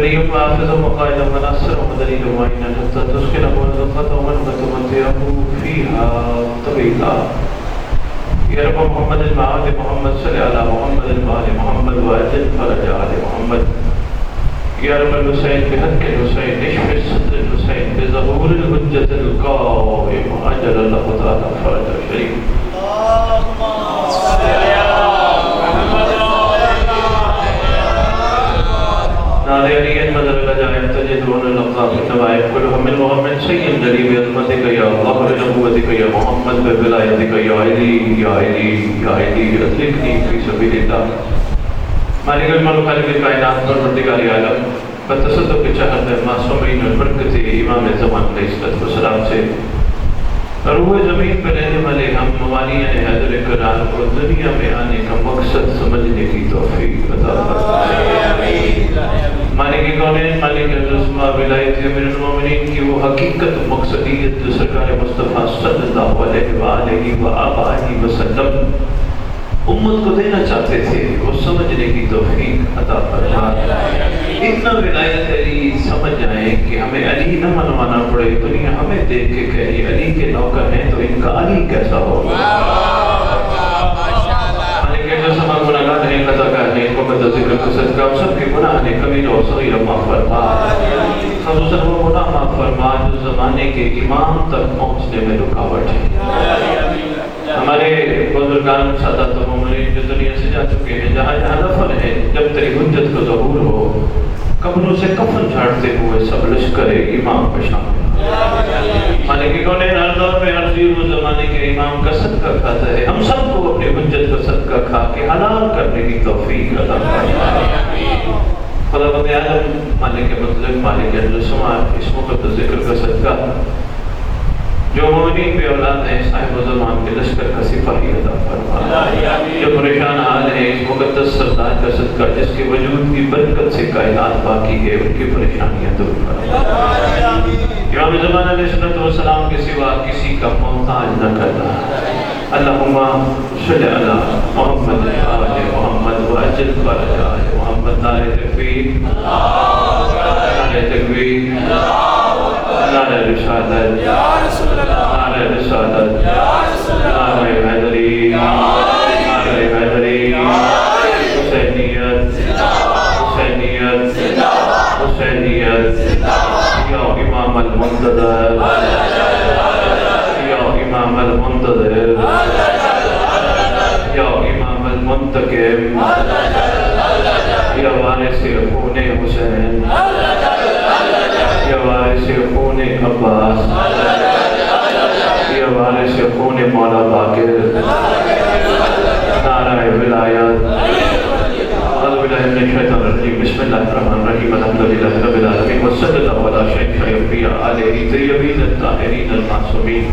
وليا وحافظا وقائدا وناصرا ودليلا ومعينا حتى تسكنه ونزقته وتمتعه فيها طويلا. يا رب محمد المعاد محمد صل على محمد المعاد محمد وأجل فرج على محمد. يا رب الحسين بحق الحسين اشف صدر الحسين بظهور الحجة القائم أجل الله تعالى فرج الشريف. نادي علي المدر الأجائب تجدون الأقطاب النوائب كل هم وهم سيد جلي بعظمتك يا الله بنبوتك يا محمد بولايتك يا علي يا علي يا علي أطلقني في سبيل الله. مالك الملك خالق الكائنات پروردگار عالم بتصدق چاہت معصومین البرکت امام زمان علیہ الصلوۃ والسلام سے روح زمین پر رہنے والے ہم ممانعین حیدر کرام کو دنیا میں آنے کا مقصد سمجھنے کی توفیق عطا فرمائے. مالک کونین مالک الاسماء ولایت امیر المومنین کی وہ حقیقت و مقصدیت جو سرکار مصطفیٰ صلی اللہ علیہ وآلہ وآلہ وسلم امت کو دینا چاہتے تھے وہ سمجھنے کی توفیق عطا فرمائے. اتنا ولایت علی سمجھ جائیں کہ ہمیں علی نہ منوانا پڑے. دنیا ہمیں دیکھ کے کہے علی کے نوکر ہیں تو ان کا علی کیسا ہوگا. جو سما گناہگار ہیں خطا کار ہیں ان کو قدر ذکر کو صدقہ ہم سب کے گناہ نے کبیرہ و صغیرہ معاف فرما. خصوصاً وہ گناہ معاف فرما جو زمانے کے امام تک پہنچنے میں رکاوٹ ہے. ہمارے بزرگان سادات و مومنین جو دنیا سے جا چکے ہیں جہاں جہاں دفن ہے جب تیری حجت کو ظہور ہو قبروں سے کفن جھاڑتے ہوئے سب لشکر امام پہ شامل. مالک کونین ہر دور میں ہر زیر و زمانے کے امام کا صدقہ کھاتا ہے. ہم سب کو اپنی حجت کا صدقہ کھا کے حلال کرنے کی توفیق عطا فرمائے. خدا بند عالم مالک مطلق مالک السماء اس مقدس ذکر کا صدقہ جو مومنین بے اولاد ہیں صاحب زمان کے لشکر کا سپاہی عطا فرمائے. جو پریشان حال ہیں اس مقدس سردار کا صدقہ جس کے وجود کی برکت سے کائنات باقی ہے ان کی پریشانیاں دور فرمائے. امام زمان علیہ السلام کے سوا کسی کا محتاج نہ کرنا. اللہم صلی علی محمد آل محمد وعجل فرج آل محمد. نعرہ تکبیر نعرہ تکبیر نعرہ رسالت نعرہ رسالت نعرہ حیدری نعرہ حیدری. حسینیت حسینیت حسینیت یا امام المنتظر یا امام المنتظر یا امام المنتقم یا وارث خون حسین یا وارث خون عباس یا وارث خون مولا باقر. نعرہ ولایت. اعوذ باللہ من الشیطان الرجیم بسم اللہ الرحمن الرحیم الحمدللہ رب العالمین وصلی اللہ علی شیخ انبیاء آلہ طیبین الطاہرین المعصومین.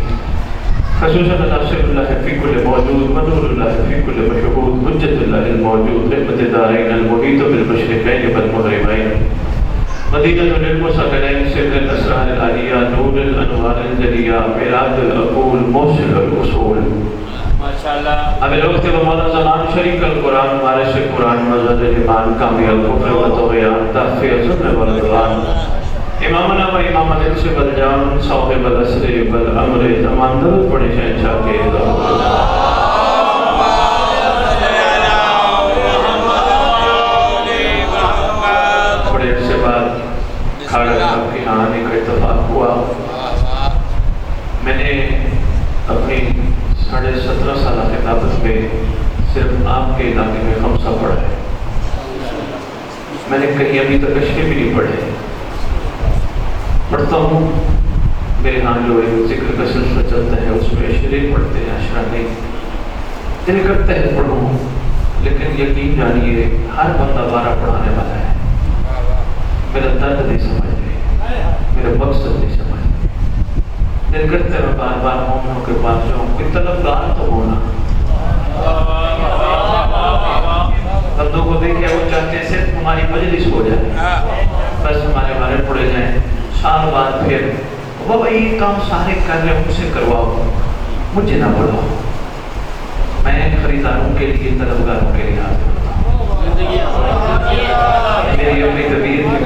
خصوصاً ناصر اللہ فی کل موجود ونور اللہ فی کل مشہود حجت اللہ الموجود رحمت دارین المحیط بالمشرقین والمغربین. مدینہ للمساکنین سر الاسرار العالیہ نور الانوار الجلیہ میراج العقول موصل الاصول. ہمیں لوگ تھے مولا زمان شریک القرآن وارث قرآن مزد ایمان کامی الکفر و طغیان تحفی ظلم والعدوان. امامنا و امام الانس والجان صاحب العصر والامر زمان درود پڑھے شہنشاہ کے بڑے عرصے بعد کھاڑا صاحب کے یہاں آنے کا اتفاق ہوا. میں نے اپنی 17.5 سالہ خطابت میں صرف آپ کے علاقے میں خمسہ پڑھا ہے. میں نے کہیں ابھی تک اشرے بھی نہیں پڑھے. پڑھتا ہوں میرے ہاں جو ایک ذکر کا سلسلہ چلتا ہے اس میں اشرے پڑھتے ہیں اشرا نہیں. دل کرتا ہے پڑھوں لیکن یقین جانیے ہر بندہ بارہ پڑھانے والا ہے. میرا درد نہیں سمجھ رہے میرا مقصد نہیں سمجھ. دل کرتے ہیں بار بار مومنوں کے پاس جاؤں کوئی طلبگار تو ہونا. بندوں کو دیکھے وہ چاہتے ہیں صرف ہماری مجلس ہو جائے بس ہمارے بارے پڑھے جائیں. سال بعد پھر بابا یہ کام سارے کر رہے مجھ سے کرواؤ مجھے نہ پڑھاؤ. میں خریداروں کے لیے طلبگاروں کے لیے حاضر ہوتا ہوں. میری اپنی طبیعت کی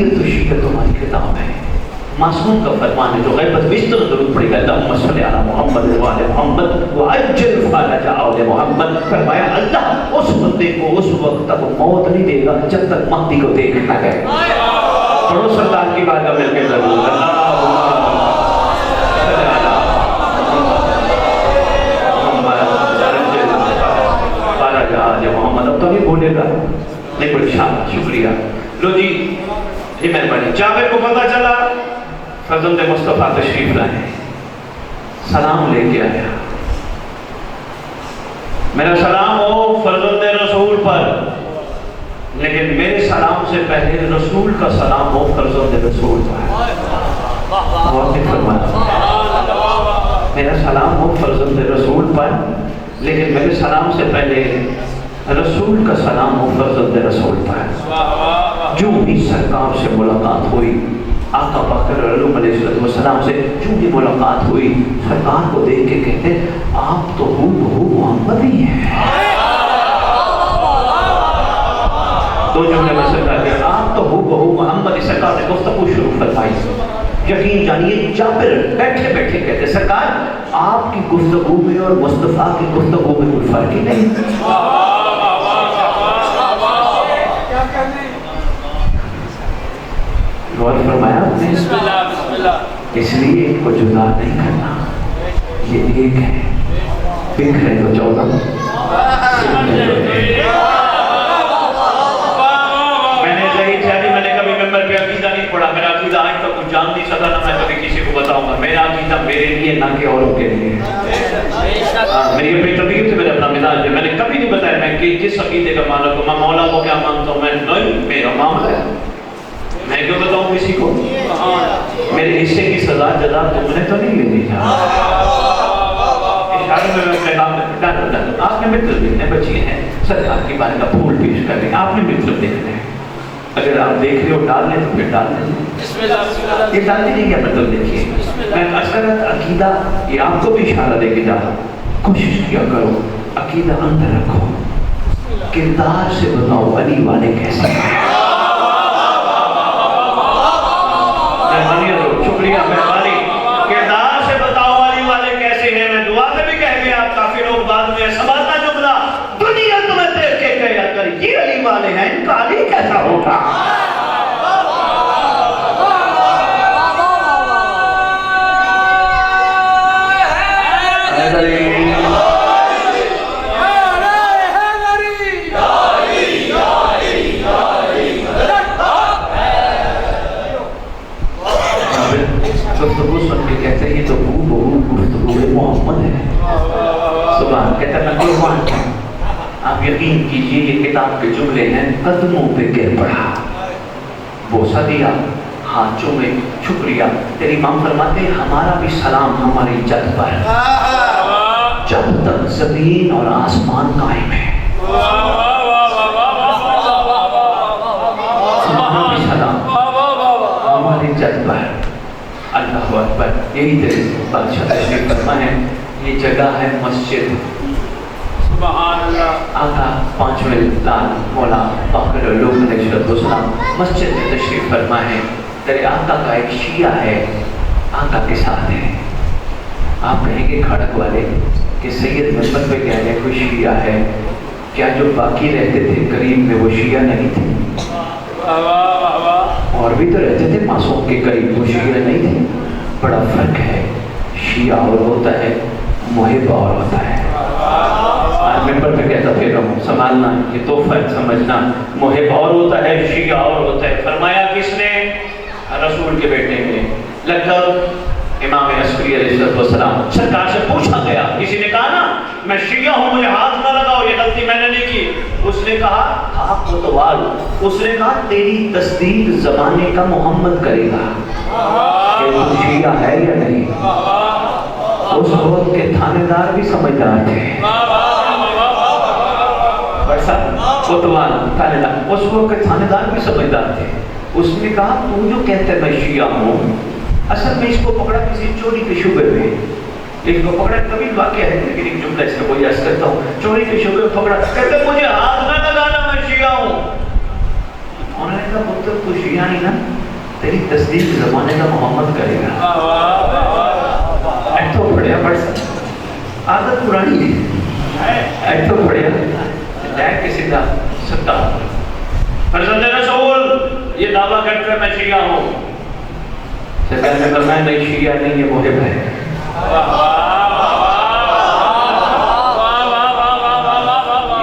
عقیدت و شیعت ہماری کتاب ہے. معصوم کا فرمان ہے جو غیبت بستر درود پڑے گا اللہم صلی علی محمد وعلی محمد وعجل فرج آل محمد. فرمایا اللہ اس بندے کو اس وقت تک موت نہیں دے گا جب تک مہدی کو دیکھ نہ گئے. پڑھو سردار کی بات مل کے ضرور محمد. اب تو نہیں بولے گا نہیں بڑی شاہ شکریہ. لو جی یہ مہربانی. جابر کو پتہ چلا فرزند مصطفیٰ تشریف لائے, سلام لے کے آیا. میرا سلام ہو فرزند رسول پر, لیکن میرے سلام سے پہلے رسول کا سلام ہو فرزند رسول پر. اور نے فرمایا میرا سلام ہو فرزند رسول پر, لیکن میرے سلام سے پہلے رسول کا سلام ہو فرزند رسول پر. جو بھی سرکار سے ملاقات ہوئی, آقا باقر علیہ السلام سے جو بھی ملاقات ہوئی, سرکار کو دیکھ کے کہتے آپ تو ہو محمد ہی ہیں. دو جملے میں سرکار کے آپ تو ہو محمد ہی. سرکار نے گفتگو شروع فرمائی. یقین جانیے جابر بیٹھے بیٹھے کہتے سرکار آپ کی گفتگو میں اور مصطفیٰ کی گفتگو میں کوئی فرق ہی نہیں. غور فرمایا اس لیے ان کو جدا نہیں کرنا, یہ ایک ہے. بکھرے تو 14. میں نے صحیح چاہتی, میں نے کبھی ممبر پہ عقیدہ نہیں پڑھا. میرا عقیدہ آج تک کچھ جان نہیں سکا, نہ میں کبھی کسی کو بتاؤں گا. میرا عقیدہ میرے لیے نہ کہ اوروں کے لیے. میری اپنی طبیعت سے میرا اپنا مزاج ہے. میں نے کبھی نہیں بتایا میں کہ جس عقیدے کا مالک ہوں, میں مولا کو کیا مانتا ہوں, میں نہیں, میرا معاملہ ہے. میں کیوں بتاؤں کسی کو؟ میرے حصے کی سزا جزا تم نے تو نہیں لینی ہے. آپ نے مطلب دیکھنے بچی ہیں, سرکار کی بات کا پھول پیش کر رہے ہیں, آپ نے مطلب دیکھنے ہیں. اگر آپ دیکھ رہے ہو ڈال لیں تو پھر ڈال دیں. یہ ڈالتے نہیں کیا مطلب دیکھیے. میں اصغرت عقیدہ یہ آپ کو بھی اشارہ دے کے جا رہا ہوں. کوشش کیا کرو عقیدہ اندر رکھو, کردار سے بتاؤ علی والے کیسے ہیں. شکریہ مہربانی. کردار سے بتاؤ علی والے کیسے ہیں. میں دعا میں بھی کہہ گیا, کافی لوگ بعد میں سمجھنا جملہ دنیا تمہیں دیکھ کے کہا کر یہ علی والے ہیں, ان کا علی کیسا ہوگا. گفتگو سن کے کہتے ہیں یہ تو گفتگو محمد ہے. سبحان کہتا ہے میں قربان ہوں. آپ یقین کیجئے یہ کتاب کے جملے ہیں, قدموں پہ گر پڑا, بوسہ دیا, ہاتھوں میں شکریہ. تیری امام فرماتے ہیں ہمارا بھی سلام ہماری جد پر جب تک زمین اور آسمان قائم ہے. ہمارا بھی سلام ہماری جد پر. اللہ اکبر. یہی تیرے بادشاہ تشریف فرما ہے. یہ جگہ ہے مسجد. سبحان اللہ. آقا پانچویں لال مولا باقر علیہ السلام مسجد میں تشریف فرما ہے. تیرے آقا کا ایک شیعہ ہے, آقا کے ساتھ ہے. آپ کہیں گے کھڑک والے کہ سید ممبر پہ کہہ رہے کوئی شیعہ ہے, کیا جو باقی رہتے تھے قریب میں وہ شیعہ نہیں تھے؟ اور بھی تو رہتے تھے معصوم کے قریب, وہ شیعہ نہیں تھے. بڑا فرق ہے, شیعہ اور ہوتا ہے, محب اور ہوتا ہے. آج ممبر پہ کہتا پھر رہا ہوں, سنبھالنا یہ تو فرق سمجھنا. محب اور ہوتا ہے, شیعہ اور ہوتا ہے. فرمایا کس نے؟ رسول کے بیٹے نے. لگ کر امام عسکری علیہ السلام سرکار سے پوچھا گیا, کسی نے کہا نا میں شیعہ ہوں مجھے ہاتھ نہ لگاؤ, یہ غلطی میں نے نہیں کی. اس نے کہا حق و توال, اس نے کہا تیری تصدیق زمانے کا محمد کرے گا کہ تو شیعہ ہے یا نہیں. اس وقت کے تھانے دار بھی سمجھدار تھے. کوتوال تھانے دار, اس وقت کے تھانے دار بھی سمجھدار تھے. اس نے کہا تو جو کہتے میں شیعہ ہوں, اصل میں اس کو پکڑا کسی چوری کے شبے میں. اس کو پکڑا کبھی واقعہ ہے لیکن ایک جملہ اس کو یاد کرتا ہوں. چوری کے شبے میں پکڑا, کہتے مجھے ہاتھ نہ لگانا میں شیعہ ہوں. انہوں نے کہا پتر تو شیعہ نہیں نا، تیری تصدیق زمانے کا محمد کرے گا. ایٹھو پڑھیا پڑھ سکتا، عادت پرانی ہے، ایٹھو پڑھیا ڈیک کے سیدھا سکتا. فرزند رسول یہ دعویٰ کرتا ہے میں شیعہ ہوں. سرکار نے فرمایا نہیں شیعہ نہیں، یہ محب ہے.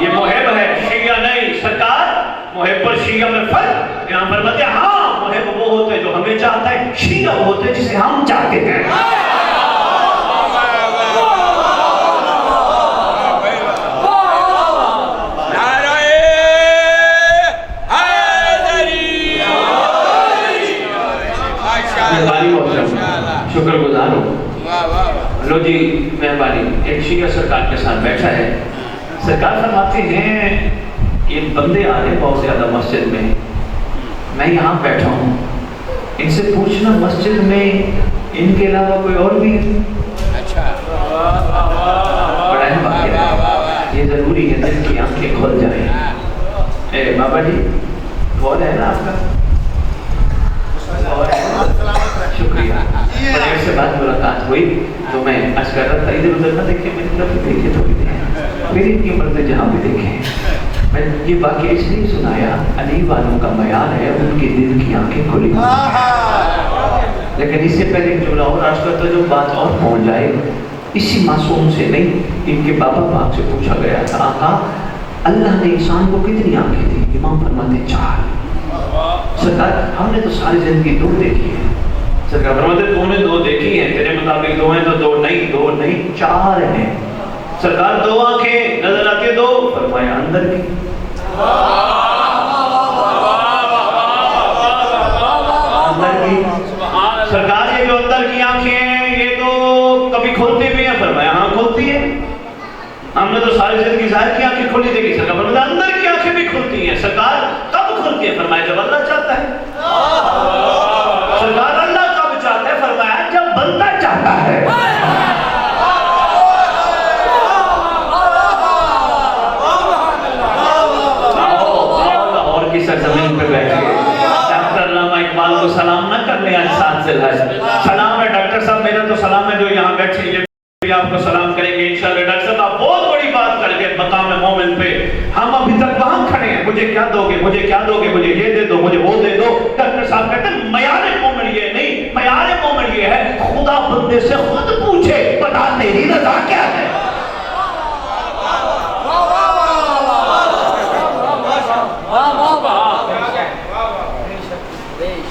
یہ محب ہے، شیعہ نہیں. سرکار محب اور شیعہ میں فرق یہاں پر بتایا. ہاں محب وہ ہوتے جو ہمیں چاہتا ہے، شیعہ وہ ہوتے جسے ہم چاہتے ہیں. شکر گزار ہوں. لو جی مہربانی. ایک شیعہ سرکار کے ساتھ بیٹھا ہے. سرکار فرماتے ہیں یہ بندے آ رہے بہت زیادہ مسجد میں یہاں بیٹھا ہوں، ان سے پوچھنا مسجد میں ان کے علاوہ کوئی اور بھی ہے؟ بڑا اہم واقعہ، یہ ضروری ہے دل کی آنکھیں کھل جائیں. اے بابا جی بول ہے نا آپ کا؟ شکریہ. بڑے سے بات ملاقات ہوئی تو میں عرض کر رہا تھا ادھر ادھر نہ دیکھیں، میری طرف دیکھے تھوڑی دیر، میری ان کی مرضی جہاں بھی دیکھیں. میں یہ واقعہ اس لیے سنایا، علی والوں کا معیار ہے ان کے دل کی آنکھیں کھلی. لیکن اس سے پہلے ایک جملہ اور عرض کرتا جو بات اور پہنچ جائے. اسی معصوم سے نہیں، ان کے بابا پاک سے پوچھا گیا تھا آقا اللہ نے انسان کو کتنی آنکھیں دی؟ امام فرماتے 4. سرکار ہم نے تو ساری زندگی 2 دیکھی ہے. سرکار فرماتے تو نے 2 دیکھی ہیں، تیرے مطابق 2 ہیں تو 2 نہیں 4 ہیں. سرکار 2 آنکھیں نظر آتی 2، فرمایا اندر کی. اندر کی. سرکار یہ جو اندر کی آنکھیں ہیں یہ تو کبھی کھولتی بھی ہیں، فرمایا ہاں کھولتی ہے. ہم نے تو ساری زندگی ظاہر کی آنکھیں کھولی دیکھی. سرکار فرمایا اندر کی آنکھیں بھی کھلتی ہیں. سرکار کب کھلتی ہے؟ فرمایا جب اللہ چاہتا ہے. سرکار اللہ کب چاہتا ہے؟ فرمایا جب بندہ چاہتا ہے. لاہور کی سرزمین پہ بیٹھے ڈاکٹر علامہ اقبال کو سلام نہ کر لیں انسان سے الحج. سلام ہے ڈاکٹر صاحب، میرا تو سلام ہے جو یہاں بیٹھے یہ بھی آپ کو سلام کریں گے انشاءاللہ. ڈاکٹر صاحب آپ بہت بڑی بات کر گئے مقام مومن پہ. ہم ابھی تک وہاں کھڑے ہیں، مجھے کیا دو گے، مجھے کیا دو گے، مجھے یہ دے دو، مجھے وہ دے دو. ڈاکٹر صاحب کہتے ہیں معیار مومن یہ نہیں، معیار مومن یہ ہے خدا بندے سے خود پوچھے بتا تیری رضا کیا ہے.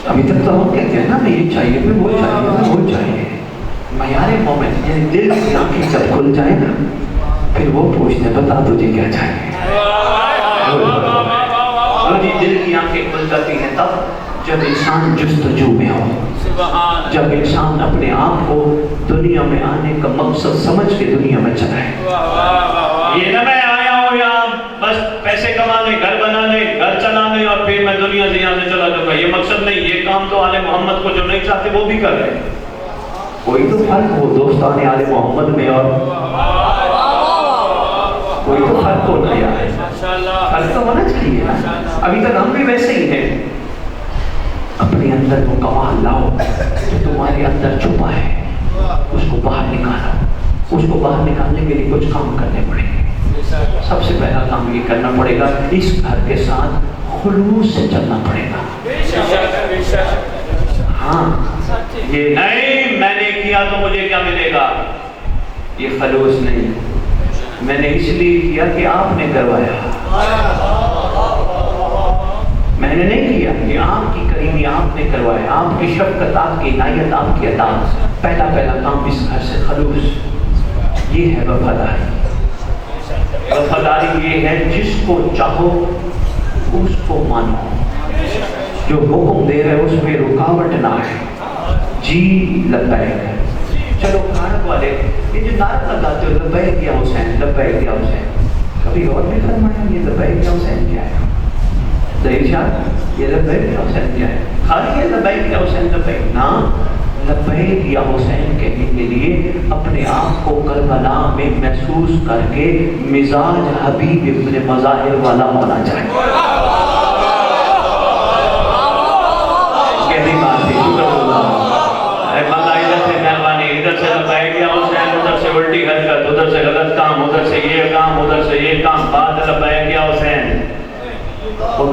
ابھی تک تو ہم کہتے ہیں نا میں یہ چاہیے، پھر وہ چاہیے، پھر وہ چاہیے. معیار مومن یعنی دل کی آنکھیں جب کھل جائے نا پھر وہ پوچھتے بتا تجھے کیا چاہیے. اور یہ دل کی آنکھیں کھل جاتی ہیں تب جب انسان جستجو میں ہو، جب انسان اپنے آپ کو دنیا میں آنے کا مقصد سمجھ کے دنیا میں چلا ہے. یہ نہ میں آیا ہوں یہاں بس پیسے کمانے، گھر بنانے، گھر چلانے اور پھر میں دنیا سے یہاں سے چلا جاؤں گا، یہ مقصد نہیں. یہ کام تو آل محمد کو جو نہیں چاہتے وہ بھی کر رہے ہیں. کوئی تو فرق ہو دوستان آل محمد میں اور کوئی تو فرق ہونا یار، فرق تو ہونا چاہیے نا. ابھی تک ہم بھی ویسے ہی ہیں. اپنے اندر وہ کمال لاؤ جو تمہارے اندر چھپا ہے، اس کو باہر نکالو. اس کو باہر نکالنے کے لیے کچھ کام کرنے پڑیں گے. سب سے پہلا کام یہ کرنا پڑے گا اس گھر کے ساتھ خلوص سے چلنا پڑے گا. ہاں یہ نہیں میں نے کیا تو مجھے کیا ملے گا، یہ خلوص نہیں. میں نے اس لیے کیا کہ آپ نے کروایا، میں نے نہیں کیا. یہ آپ کی کریمی آپ نے کروایا، آپ کی شفقت، آپ کی عنایت، آپ کی عطا. پہلا کام اس گھر سے خلوص. یہ ہے وفاداری. وفاداری یہ ہے جس کو چاہو اس کو مانو، جو حکم دے رہے اس میں رکاوٹ نہ ہے. جی لبیک. چلو کھانک والے یہ جو نعرہ لگاتے ہو لبیک یا حسین، لبیک یا حسین، کبھی اور نے فرمایا یہ لبیک یا حسین کیا ہے؟ ظہیر شاہ یہ لبیک یا حسین کیا ہے؟ خالی یہ لبیک یا حسین لبیک نا، لبیک یا حسین کہنے کے لیے اپنے آپ کو کربلا میں محسوس کر کے مزاج حبیب ابن مظاہر والا ہونا چاہیے.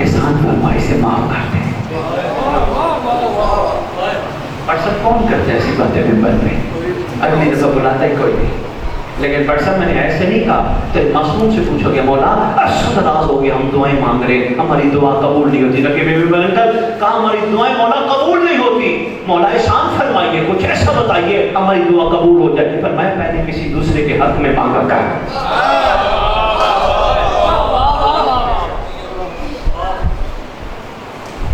احسان فرمائی سے معاف کر دیں. اور سب کون کرتے ایسی باتیں ممبر پہ؟ اگلی دفعہ بلاتا ہی کوئی نہیں. لیکن بٹ صاحب میں نے ایسے نہیں کہا. تو معصوم سے پوچھو کہ مولا ارشد راز ہو گیا, ہم دعائیں مانگ رہے ہیں, ہماری دعا قبول نہیں ہوتی. رقیب بی بی کہا ہماری دعائیں مولا قبول نہیں ہوتی, مولا احسان فرمائیے, کچھ ایسا بتائیے ہماری دعا قبول ہو جائے. فرمایا پہلے کسی دوسرے کے حق میں مانگا کر.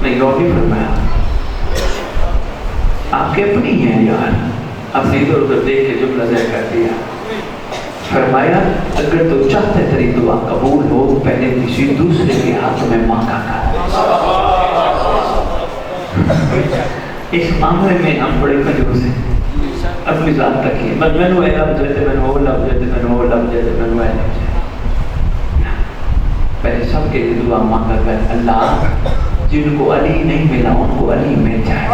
نہیں اور نہیں فرمایا, آپ کے اپنی ہیں یار, اپنی ادھر ادھر دیکھ کے جملہ ذکر کر دیا. فرمایا اگر تو چاہتے تیری دعا قبول ہو پہلے کسی دوسرے کے حق میں مانگا کر. اس معاملے میں ہم بڑے کنجوس ہیں, اپنی ذات تک ہی بس میں نے لفظ دیتے, میں نے وہ لفظ دیتے, میں نے وہ لفظ دیتے, میں نے وہ لفظ دیتے. پہلے سب کے لیے دعا مانگا کر, اللہ جن کو علی نہیں ملا ان کو علی مل جائے.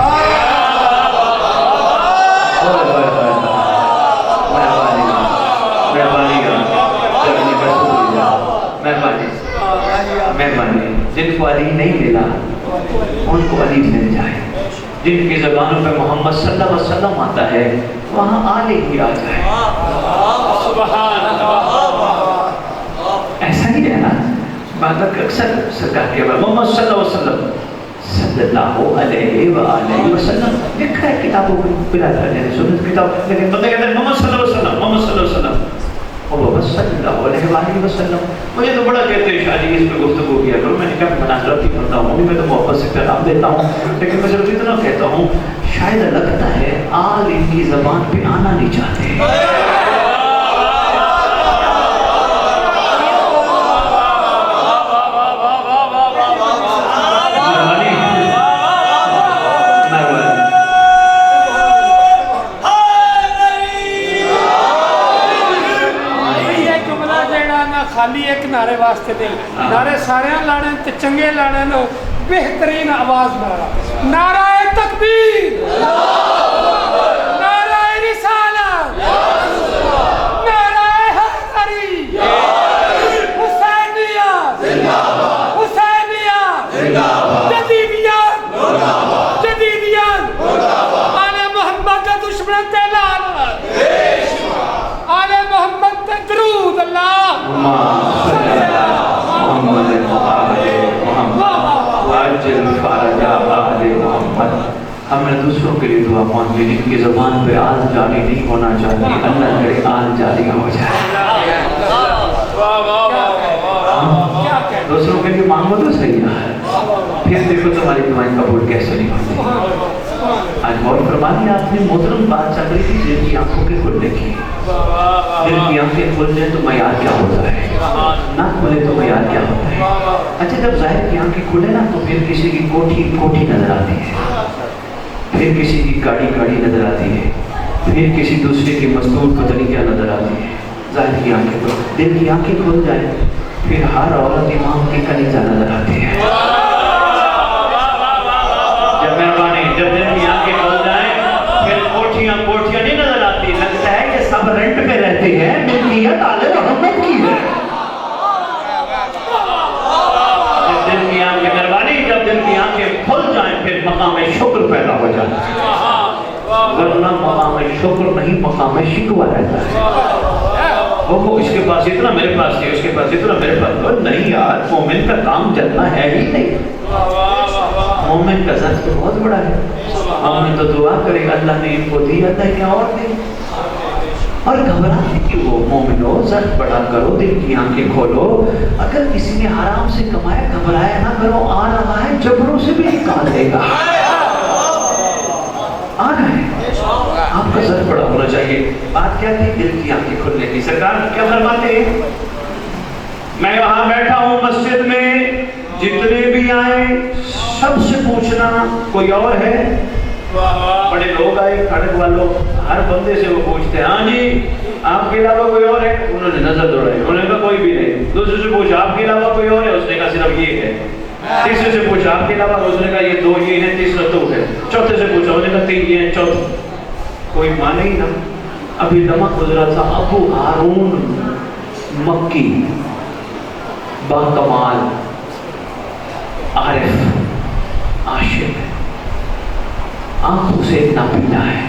مہربانی, جن کو علی نہیں ملا ان کو علی مل جائے. جن کی زبانوں پہ محمد صلی اللہ علیہ وسلم آتا ہے وہاں آلے ہی آ جائے. ایسا ہی ہے نا, بات اکثر سرکار کے بعد محمد صلی اللہ علیہ وسلم صلی اللہ علیہ وآلہ وسلم لکھا ہے کتابوں میں, بلا کرنے سنت کتاب, لیکن بندے کہتے ہیں محمد صلی اللہ علیہ وسلم, محمد صلی اللہ علیہ وسلم, اور صلی اللہ علیہ وآلہ وسلم. مجھے تو بڑا کہتے ہیں شاہ جی اس پہ گفتگو کیا کرو. میں نے کہا مناظرت ہی کرتا ہوں, میں تو محبت سے پیغام دیتا ہوں, لیکن میں صرف اتنا کہتا ہوں شاید لگتا ہے آل ان کی زبان پہ آنا نہیں چاہتے. خالی ایک نعرے واسطے دے, نعرے سارے لانے تے چنگے لانے نو بہترین آواز مارا. نعرہ تکبیر, نعرہ رسالت, نعرہ حیدری, حسینیت, حسینیت, جدیدیت, جدیدیت, آل محمد کا دشمن تے لعنت, آل محمد تے درود. اللہ ہم نے دوسروں کے لیے دعا مانگی جن کی زبان پہ آل جاری نہیں ہونا چاہیے, اللہ کرے آل جاری ہو جائے. دوسروں کے لیے مانگو تو صحیح ہے, پھر دیکھو تمہاری دعائیں قبول کیسے نہیں ہوتی. آج غور فرمانی آپ نے محترم بات چل رہی تھی جن کی آنکھوں کے کھلنے کی. جن کی آنکھیں کھل جائیں تو معیار کیا ہوتا ہے, نہ کھلے تو معیار کیا ہوتا ہے. اچھا جب ظاہر کی آنکھیں کھلے نا تو پھر کسی کی کوٹھی کوٹھی نظر آتی ہے, پھر کسی کی گاڑی گاڑی نظر آتی ہے, پھر کسی دوسرے کی مستور پتلی کیا نظر آتی ہے. ظاہر کی آنکھیں کھل, دل کی آنکھیں کھل جائیں پھر ہر عورت امام کی کلیجہ نظر آتی ہے. جب مہربانی, جب دل کی آنکھیں کھل جائیں پھر کوٹھیاں کوٹھیاں نہیں نظر آتی, لگتا ہے کہ سب رینٹ پہ رہتے ہیں, ملکیت آل محمد کی ہے. جب دل کی آنکھیں مہربانی, جب دل کی آنکھیں کھل جائیں پھر مقام شکر پیدا ہو جاتا ہے, ورنہ مقام شکر نہیں مقام شکوہ رہتا ہے. وہ اس کے پاس اتنا میرے پاس نہیں, اس کے پاس اتنا میرے پاس نہیں. یار مومن کا کام چلنا ہے ہی نہیں. مومن کا ذات تو بہت بڑا ہے. مومن تو دعا کرے اللہ نے ان کو دی, اللہ کیا اور دے. اور گھبراتے کہ وہ مومنو ذات بڑا کرو, دل کی آنکھیں کھولو. اگر کسی نے حرام سے کمایا گھبرایا نہ کرو, آ رہا ہے جبروں سے بھی نکال دے گا. آ رہا ہے, آپ کا ذات بڑا ہونا چاہیے. بات کیا تھی, دل کی آنکھیں کھلنے کی. سرکار کیا فرماتے ہیں, میں وہاں بیٹھا ہوں مسجد میں, جتنے بھی آئے سب سے پوچھنا کوئی اور ہے. بڑے لوگ آئے کھڑک والوں, ہر بندے سے وہ پوچھتے ہیں ہاں جی آپ کے علاوہ کوئی اور ہے. انہوں نے نظر دوڑائی, انہوں نے کہا کوئی بھی نہیں. دوسرے سے پوچھا آپ کے علاوہ کوئی اور ہے, اس نے کہا صرف یہ ہے. تیسرے سے پوچھا آپ کے علاوہ, اس نے کہا یہ دو یہ ہے, تیسرا تو ہے. چوتھے سے پوچھا, انہوں نے کہا تین یہ ہے, چوتھا کوئی مانے ہی نہ. ابھی لمحہ گزرا تھا ابو ہارون مکی با کمال, عارف عاشق آنکھوں سے اتنا پینا ہے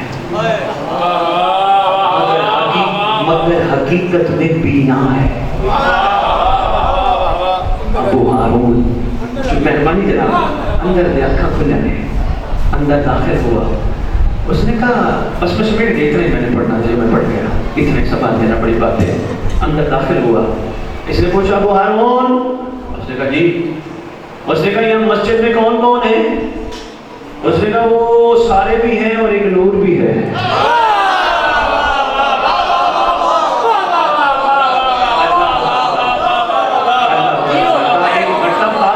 مگر حقیقت میں پینا ہے. ابو ہارون مہربانی جناب اندر دے آنکھاں کھلنے اندر داخل ہوا. اس نے کہا بس میں سمیٹ گئی اتنا ہی میں نے پڑھنا چاہیے میں پڑھ گیا اتنے سوال دینا بڑی بات ہے. اندر داخل ہوا اس نے پوچھا ابو ہارون. اس نے کہا جی. اس نے کہا یہاں مسجد میں کون کون ہے؟ اس نے کہا وہ سارے بھی ہیں اور ایک نور بھی ہے.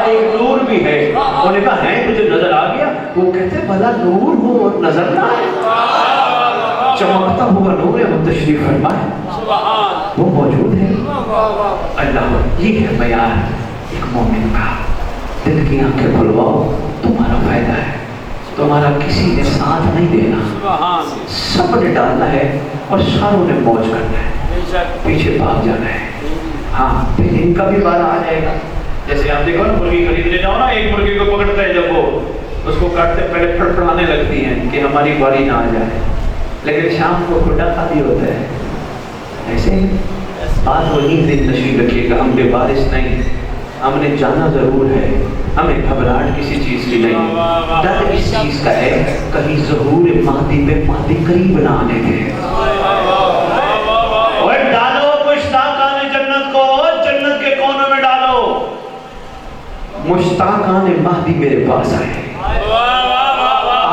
ایک نور بھی ہے. انہوں نے کہا ہے تجھے نظر آ گیا؟ وہ کہتے بھلا نور ہو اور نظر نہ آئے. چمکتا ہوا نور ہے وہ تشریف فرمائے وہ موجود ہے. اللہ یہ ہے معیار ایک مومن کا. دل کی آنکھیں کھلواؤ تمہارا فائدہ ہے. تمہارا کسی نے ساتھ نہیں دینا سب نے ڈالنا ہے اور ساروں نے موج کرنا ہے پیچھے بھاگ جانا ہے. ہاں پھر ان کا بھی بارہ آ جائے گا. جیسے آپ دیکھو نا مرغی خریدنے جاؤ نا ایک مرغی کو پکڑتا ہے جب وہ اس کو کاٹتے پہلے پھڑپڑانے لگتی ہیں کہ ہماری باری نہ آ جائے لیکن شام کو کھڈا خالی ہوتا ہے. ایسے بات وہی دن نشین رکھیے گا ہم بے بارش نہیں. ہم نے جانا ضرور ہے ہمیں گھبراہٹ کسی چیز کی نہیں. ڈر اس چیز کا ہے کہیں ظہور مہدی پہ مہدی قریب نہ آنے دے. اور ڈالو مشتاقان جنت کو جنت کے کونوں میں ڈالو. مشتاقان مہدی میرے پاس آئے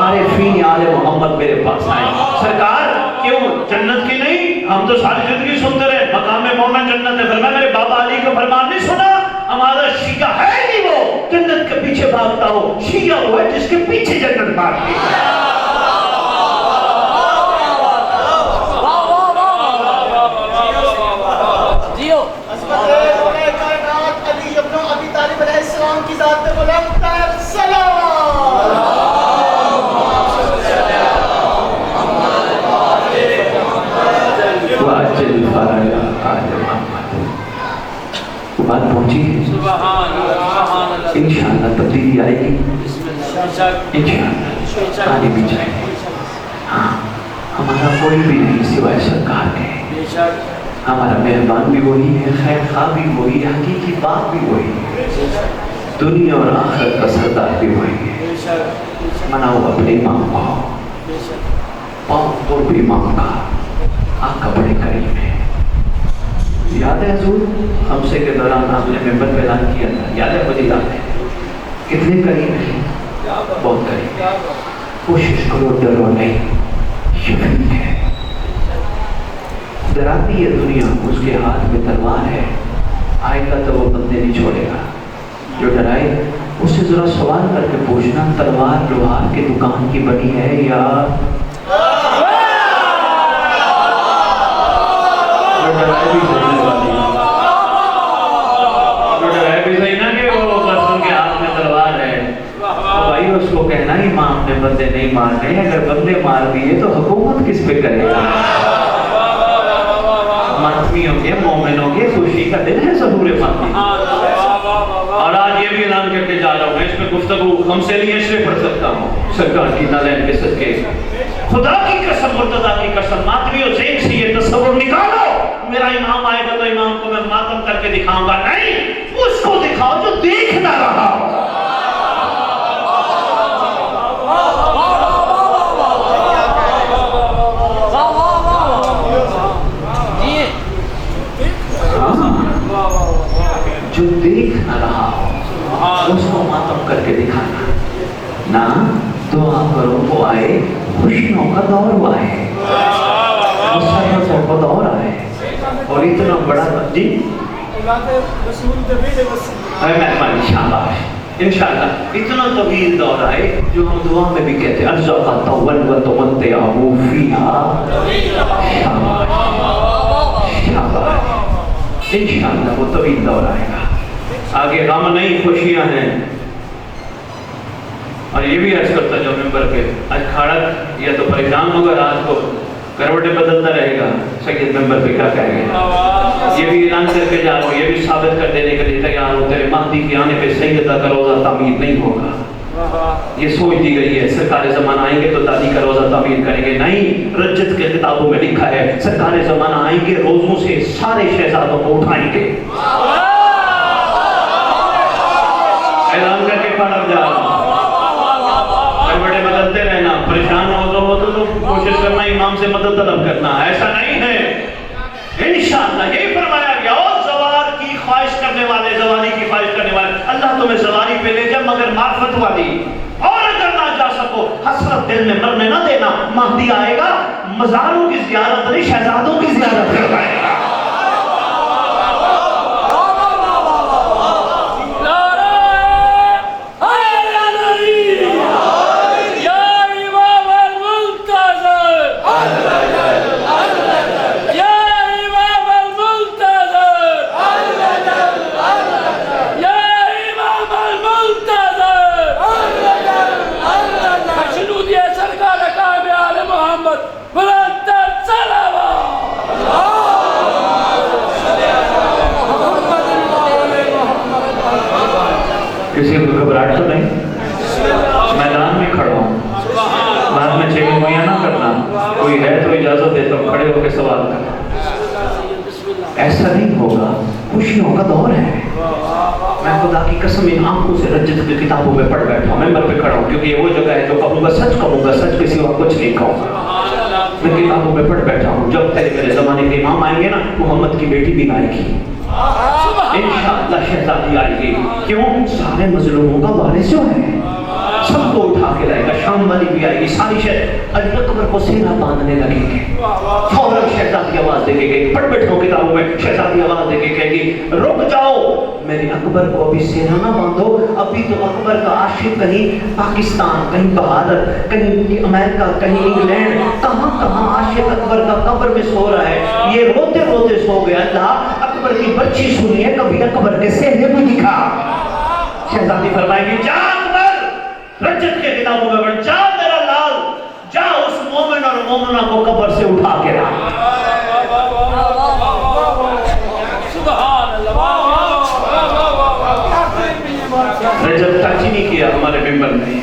عارفین آل محمد میرے پاس آئے. سرکار کیوں جنت کی نہیں؟ ہم تو ساری زندگی سنتے رہے مقام مومن جنت ہے. فرمایا میرے بابا علی کا فرمان نہیں سنا؟ ہمارا شیعہ ہے نہیں وہ جنت کے پیچھے بھاگتا ہو. شیعہ وہ ہے جس کے پیچھے جنت بھاگتی ہے. کی ذات میں بلند تر سلام. واجل فریا آل محمد. بات پہنچی ہے انشاءاللہ تبدیلی آئے گی انشاءاللہ آنے بھی جائے گی. ہاں ہمارا کوئی بھی نہیں سوائے سرکار کے. ہمارا مہربان بھی وہی ہے خیر خواہ بھی وہی ہے حقیقی بات بھی وہی ہے دنیا اور آخرت کا سردار بھی وہی ہے. مناؤ اپنے امام کو پاؤں قرب امام کا آقا بڑے کریم ہے. یاد ہے حضور خمسے کے دوران آپ نے ممبر پہ اعلان کیا تھا یاد ہے مجھے یاد ہے کتنے قریب ہیں بہت قریب ہے. کوشش کرو ڈرو نہیں شفیع ہے. ڈراتی ہے دنیا اس کے ہاتھ میں تلوار ہے آئے گا تو وہ بندے نہیں چھوڑے گا. جو ڈرائے اس سے ذرا سوال کر کے پوچھنا تلوار لوہار کی دکان کی بنی ہے یا جو ڈرائے بھی صحیح نا کہ وہ بس ان کے ہاتھ میں تلوار ہے. بھائی اس کو کہنا امام نے بندے نہیں مارنے اگر بندے مار دیے تو حکومت کس پہ کرے گا. ماتمیوں کے مومنوں کے خوشی کا دن ہے ظہور ماتمی. اور آج یہ بھی اعلان کر کے جا رہا ہوں میں اس میں گفتگو ہم سے نہیں اس لیے پڑھ سکتا ہوں سرکار کی نالین کے صدقے خدا کی قسم مرتضیٰ کی قسم ماتمیوں ذہن سے یہ تصور نکالو میرا امام آئے گا تو امام کو میں ماتم کر کے دکھاؤں گا. نہیں اس کو دکھاؤ جو دیکھ نہ رہا ہو. جو دیکھ نہ رہا ہو اس کو ماتم کر کے دکھانا. نہ دعا کرو وہ آئے خوشیوں کا دور وہ آئے مسرتوں کا دور آئے اور اتنا بڑا جی مہربانی شاباش انشاءاللہ اتنا طویل دور آئے جو ہم دعا میں بھی کہتے ہیں ارزقا طول و تمتعہ فیہا. شاباش شاباش انشاءاللہ وہ طویل دور آئے گا. آگے غم نہیں خوشیاں ہیں. اور یہ بھی عرض کرتا جو ممبر پہ آج کھاڑا یا تو پریشان ہوگا رات کو کروٹیں بدلتا رہے گا. سید ممبر پہ کیا کہیں گے؟ یہ بھی اعلان کر کے جا رہا ہوں, یہ بھی ثابت کر دینے کے لیے تیار ہوں, تیرے مہدی کے آنے پہ سیدہ کا روزہ تعمیر نہیں ہوگا. یہ سوچ دی گئی ہے سرکار زمانہ آئیں گے تو دادی کا روزہ تعمیر کریں گے. نہیں, رجت کے کتابوں میں لکھا ہے سرکار زمانہ آئیں گے روزوں سے سارے شہزادوں کو اٹھائیں گے. اعلان کر کے پڑھ جا رہا ہوں. بڑے بدلتے رہنا, پریشان ہو تو کوشش کرنا امام سے مدد طلب کرنا. ایسا نہیں ہے انشاءاللہ. یہی فرمایا گیا اور زوار کی خواہش کرنے والے, زواری کی خواہش کرنے والے, اللہ تمہیں زواری پہ لے جائے مگر معرفت والی. اور اگر نہ جا سکو حسرت دل میں مرنے نہ دینا. مہدی آئے گا مزاروں کی زیارت نہیں شہزادوں کی زیارت کروائے گا. کسی کو گھبراہٹ تو نہیں؟ میدان میں کھڑا ہوں, بعد میں چیکنگ مہیا نہ کرنا. کوئی ہے تو اجازت دیتا ہوں کھڑے ہو کے سوال کرنا. ایسا نہیں ہوگا, خوشیوں کا دور ہے. میں خدا کی قسم ان آنکھوں سے رجت کی کتابوں میں پڑھ بیٹھا ہوں, ممبر پہ کھڑا ہوں, کیونکہ یہ وہ جگہ ہے جو کہوں گا سچ کہوں گا, سچ کے سوا کچھ نہیں کہوں گا. میں کتابوں میں پڑھ بیٹھا ہوں جب تیرے میرے زمانے کے امام آئیں گے نا, محمد کی بیٹی بھی آئے گی انشاءاللہ, شہزادی آئے گی. کیوں؟ سارے مظلوموں کا وارث جو ہے, سب کو اٹھا کے لائے گا. شام والی بھی آئے گی. ساری شہر علی اکبر کو سینہ باندھنے لگیں گے. فوراً شہزادی آواز دے کے گئی, پڑھ بیٹھو کتابوں میں, شہزادی آواز دے کے کہے گی رک جاؤ, میرے اکبر کو ابھی سینہ نہ باندھو. ابھی تو اکبر کا عاشق کہیں پاکستان, کہیں بھارت, کہیں امریکہ, کہیں انگلینڈ, کہاں کہاں عاشق اکبر کا قبر میں سو رہا ہے. یہ روتے روتے سو گیا. اللہ اکبر کی بچی سنی ہے, کبھی اکبر کے سینے بھی دکھا. شہزادی فرمائے گی جا اکبر, رجت کے کتابوں میں پڑھ, جا میرا لال, جا اس مومن اور مومنہ کو قبر سے اٹھا کے لا. رجب ٹچ نہیں کیا ہمارے ممبر نے.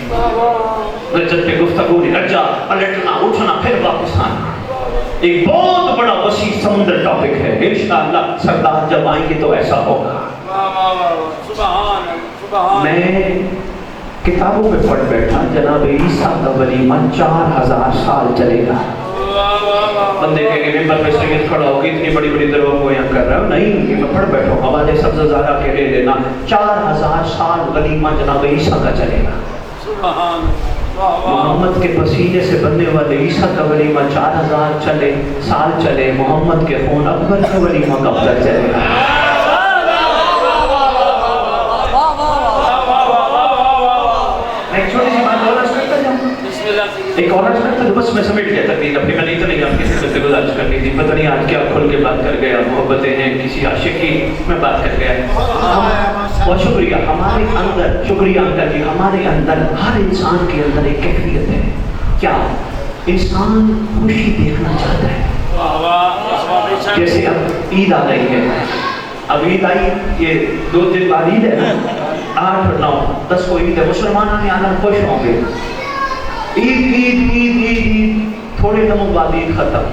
رجب پہ گفتگو نہیں, رجا پلٹنا اٹھنا پھر واپس آنا. ایک بہت بڑا وسیع سمندر ٹاپک ہے. انشاءاللہ سردار جب آئیں گے تو ایسا ہوگا. میں کتابوں میں پڑھ بیٹھا جناب عیسیٰ کا ولیمہ 4000 سال چلے گا. بندے کہے کہ ممبر پہ سید کھڑا ہوگی, اتنی بڑی بڑی دروہ کو یہاں کر رہا ہوں. نہیں, یہ میں پڑھ بیٹھا ہوں, آواز سبز زارہ کے لے لینا. 4000 سال ولیمہ جناب عیسیٰ کا چلے گا. محمد کے پسینے سے بننے والے عیسیٰ کا ولیمہ 4000 سال چلے. محمد کے خون اکبر کا ولیمہ کب تک چلے گا؟ ایک اور عرض کرتا تو بس میں سمیٹ گیا تقریر اپنی. میں نہیں تو نہیں, آپ کی خدمت سے گزارش کرنی تھی. پتہ نہیں آج کیا کھل کے بات کر گیا, محبتیں ہیں کسی عاشق کی, میں بات کر گیا. بہت شکریہ. ہمارے اندر, شکریہ انکل جی, ہمارے اندر, ہر انسان کے اندر ایک کیفیت ہے. کیا؟ انسان خوشی دیکھنا چاہتا ہے. جیسے اب عید آ گئی ہے, اب عید آئی, یہ 2 دن بعد عید ہے نا, 8 9 10 کو عید ہے. مسلمانوں نے آنا خوش ہوں گے. عید عید عید عید عید, تھوڑے دنوں بعد عید ختم.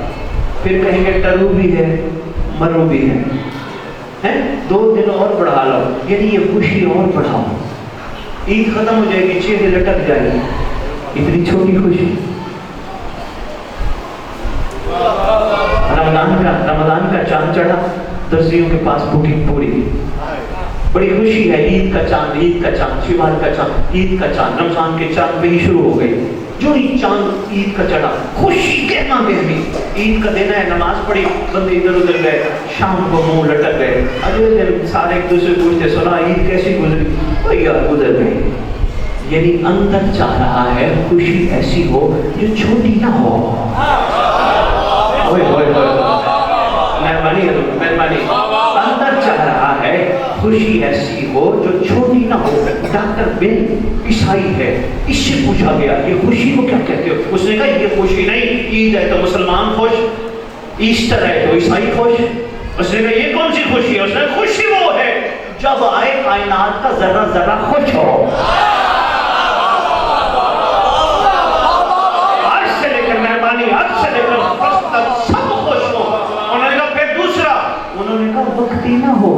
پھر کہیں گے ٹرو بھی ہے مرو بھی ہے, 2 دن اور بڑھا لو, یعنی یہ خوشی اور بڑھاؤ. عید ختم ہو جائے گی, چہرے لٹک جائے گی. اتنی چھوٹی خوشی. رمضان کا چاند چڑھا, درزیوں کے پاس بکنگ پوری. بڑی خوشی ہے. عید کا چاند, عید کا چاند, شوال کا چاند, عید کا چاند, رمضان کے چاند پہ ہی شروع ہو گئی. جو ہی چاند عید کا چڑھا, خوشی کہنا بہمی. عید کا دن ہے, نماز پڑھی, بندے ادھر ادھر گئے, شام کو منہ لٹک گئے. اگلے دن سارے ایک دوسرے پوچھتے, سنا عید کیسی گزری؟ بھیا گزر گئی. یعنی اندر چاہ رہا ہے خوشی ایسی ہو جو چھوٹی نہ ہو. مہربانی مہربانی. اندر چاہ رہا ہے خوشی ایسی ہو جو چھوٹی نہ ہو. ڈاکٹر بن عیسائی ہے, اس سے پوچھا گیا یہ خوشی کو کیا کہتے ہو؟ اس نے کہا یہ خوشی نہیں, عید ہے تو مسلمان خوش، ایسٹر ہے تو عیسائی خوش. اس نے کہا یہ کون سی خوشی ہے؟ اس نے خوشی وہ ہے جب آئے کائنات کا ذرہ ذرہ خوش ہو. آج سے لے کر مہربانی، آج سے لے کر فرشت تک سب خوش ہو. انہوں نے کہا پھر دوسرا، انہوں نے کہا وقتی نہ ہو.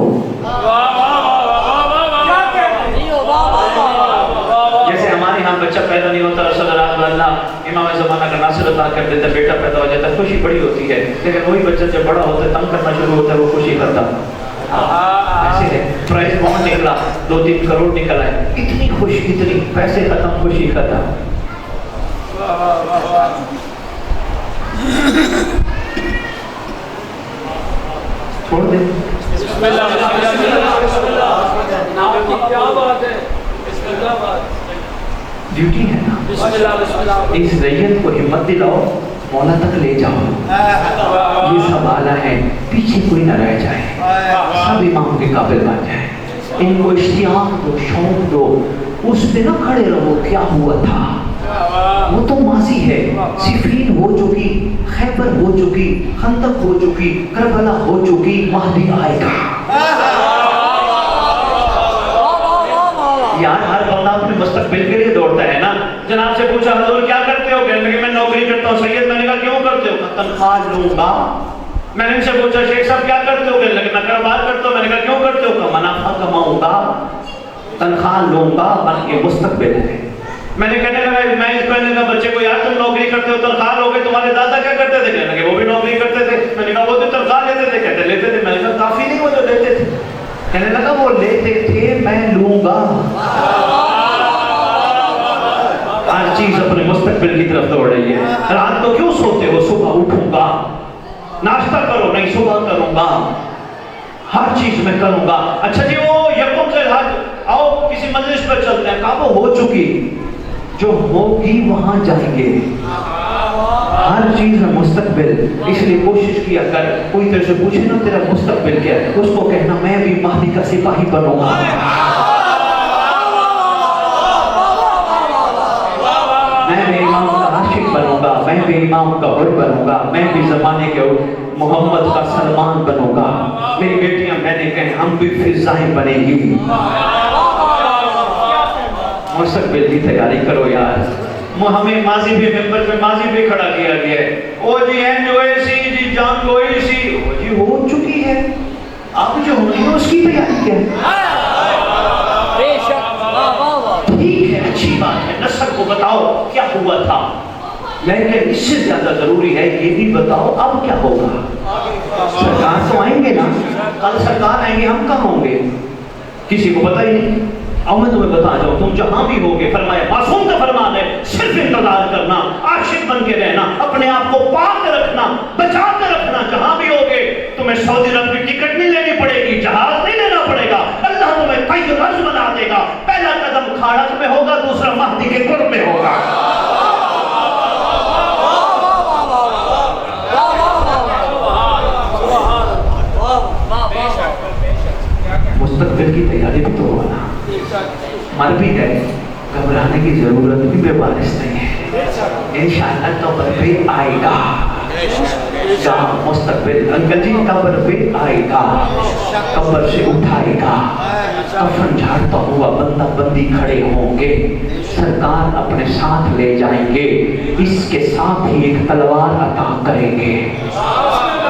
جیسے ہمارے یہاں بچہ پیدا نہیں ہوتا، رسول اللہ امام زمانہ کا ناصر عطا کر دیتا، بیٹا پیدا ہو جاتا ہے، خوشی بڑی ہوتی ہے. لیکن وہی بچہ جب بڑا ہوتا ہے، تنگ کرنا شروع ہوتا ہے، وہ خوشی کرتا. ایسے ہے پرائز بہت نکلا، 2-3 کروڑ نکل آئے، اتنی خوشی، اتنی پیسے ختم، خوشی ختم. چھوڑ دیں. ڈیوٹی ہے نا، اس ریت کو ہمت دلاؤ، مولا تک لے جاؤ. یہ سوالہ ہے، پیچھے کوئی نہ رہ جائے، سب امام کے قابل بن جائیں. ان کو اشتیاق دو، شوق دو، اس پہ نہ کھڑے رہو کیا ہوا تھا، وہ تو ماضی ہے. صفین ہو چکی، خیبر ہو چکی، خندق ہو چکی، کربلا ہو چکی، مہدی آئے گا. یار ہر بندہ اپنے مستقبل کے لیے دوڑتا ہے نا. جناب سے پوچھا حضور کیا کرتے ہو؟ کہنے لگے میں نوکری کرتا ہوں. سید میں نے کہا کیوں کرتے ہو؟ تنخواہ لوں گا. میں نے ان سے پوچھا شیخ صاحب کیا کرتے ہو؟ کہنے لگے میں کاروبار کرتا ہوں. میں نے کہا کیوں کرتے ہو؟ منافع کماؤں گا، تنخواہ لوں گا، بلکہ مستقبل ہے. میں نے کہنے لگا میں اس کہنے کا بچے کو یار تم نوکری کرتے ہو، تنخواہ لو گے، تمہارے دادا کیا کرتے تھے؟ کہنے لگے وہ بھی نوکری کرتے تھے. میں نے کہا وہ تو تنخواہ لیتے تھے؟ کہتے لیتے تھے. میں نے کہا کافی نہیں وہ جو لیتے تھے. کہنے لگا وہ لیتے تھے، میں لوں گا. ہر چیز اپنے مستقبل کی طرف دوڑ رہی ہے. رات کو کیوں سوتے ہو؟ صبح اٹھوں گا، ناشتہ کرو، نہیں صبح کروں گا، ہر چیز میں کروں گا. اچھا جی وہ یکم سے آؤ کسی مجلس پر چلتے ہیں. کہا وہ ہو چکی، جو ہوگی وہاں جائیں گے. ہر چیز ہے مستقبل. اس لیے کوشش کیا کر، کوئی تیرے سے پوچھے نا تیرا مستقبل کیا ہے، اس کو کہنا میں بھی مہدی کا سپاہی بنوں گا. میں بھی امام کا عاشق بنوں گا، میں بھی امام کا حر بنوں گا، میں بھی زمانے کے محمد کا سلمان بنوں گا. میری بیٹیاں میں نے کہیں ہم بھی فضائیں بنے گی. مستقبل کی تیاری کرو یار. ہمیں ماضی بھی ممبر پہ ماضی بھی کھڑا کیا گیا ہے. او جی این جو اے سی جی جان جو اے سی وہ جی ہو چکی ہے، اب جو ہونی ہے اس کی تیاری کیا ہے. ٹھیک ہے، اچھی بات ہے، نسل کو بتاؤ کیا ہوا تھا، لیکن اس سے زیادہ ضروری ہے یہ بھی بتاؤ اب کیا ہوگا. سرکار تو آئیں گے نا، کل سرکار آئیں گے، ہم کہاں ہوں گے کسی کو پتہ ہی نہیں. اور میں تمہیں بتا جاؤں تم جہاں بھی ہوگے، فرمایا معصوم کا فرمان ہے صرف انتظار کرنا، عاشق بن کے رہنا، اپنے آپ کو پاک رکھنا، بچا کے رکھنا. جہاں بھی ہوگے تمہیں سعودی عرب کی ٹکٹ نہیں لینی پڑے گی، جہاز نہیں لینا پڑے گا، اللہ تمہیں طیران بنا دے گا. پہلا قدم کھاڑک میں ہوگا، دوسرا مہدی کے قرب میں ہوگا. مستقبل کی تیاری بھی تو ہونا. مر بھی گئے، گھبرانے کی ضرورت بھی بے بارش نہیں ہے. انشاءاللہ قبر پہ آئے گا. جہاں مستقبل انکل جی قبر پہ آئے گا، قبر سے اٹھائے گا. کفن جھاڑتا ہوا بندہ بندی کھڑے ہوں گے، سرکار اپنے ساتھ لے جائیں گے. اس کے ساتھ ہی ایک تلوار عطا کریں گے.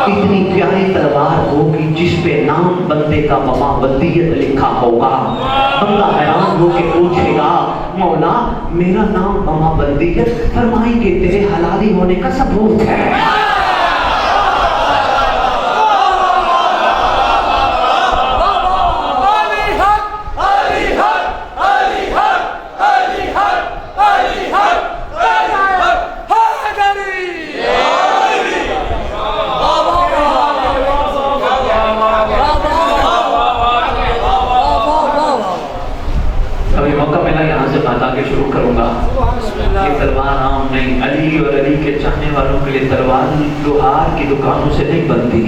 اتنی پیاری تلوار ہوگی جس پہ نام بندے کا ممابدیت لکھا ہوگا. بندہ حیران ہو کے پوچھے گا مولا میرا نام ممابدیت، فرمائیں گے تیرے حلالی ہونے کا ثبوت ہے. شروع کروں گا. یہ تلوار عام نہیں، علی اور علی کے چاہنے والوں کے لیے تلوار لوہار کی دکانوں سے نہیں بنتی.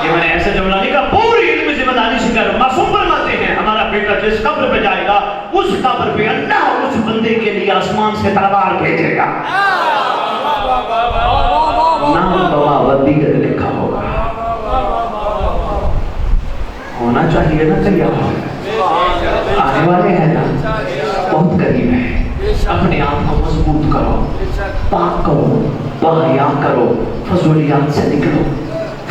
یہ میں نے ایسا جملہ نہیں کہا، پوری علم ذمہ داری سے کر معصوم فرماتے ہیں ہمارا بیٹا جس قبر پہ جائے گا اس قبر پہ اللہ اس بندے کے لیے آسمان سے تلوار بھیجے گا، نام بوابدیت لکھا ہوگا۔ ہونا چاہیے نا تیار، آنے والے ہیں نا، بہت قریب ہے۔ اپنے آپ کو مضبوط کرو، پاک کرو، باحیا کرو، فضولیات سے نکلو۔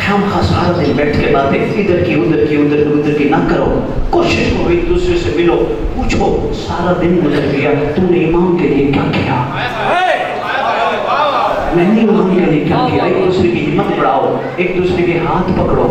ہم سارا دن بیٹھ کے باتیں ادھر کی ادھر کی نہ کرو، کوشش کرو ایک دوسرے سے ملو، پوچھو سارا دن گزر گیا تو نے امام کے لیے کیا کیا، میں نے امام کے لیے کیا کیا۔ ایک دوسرے کی ہمت بڑھاؤ، ایک دوسرے کے ہاتھ پکڑو۔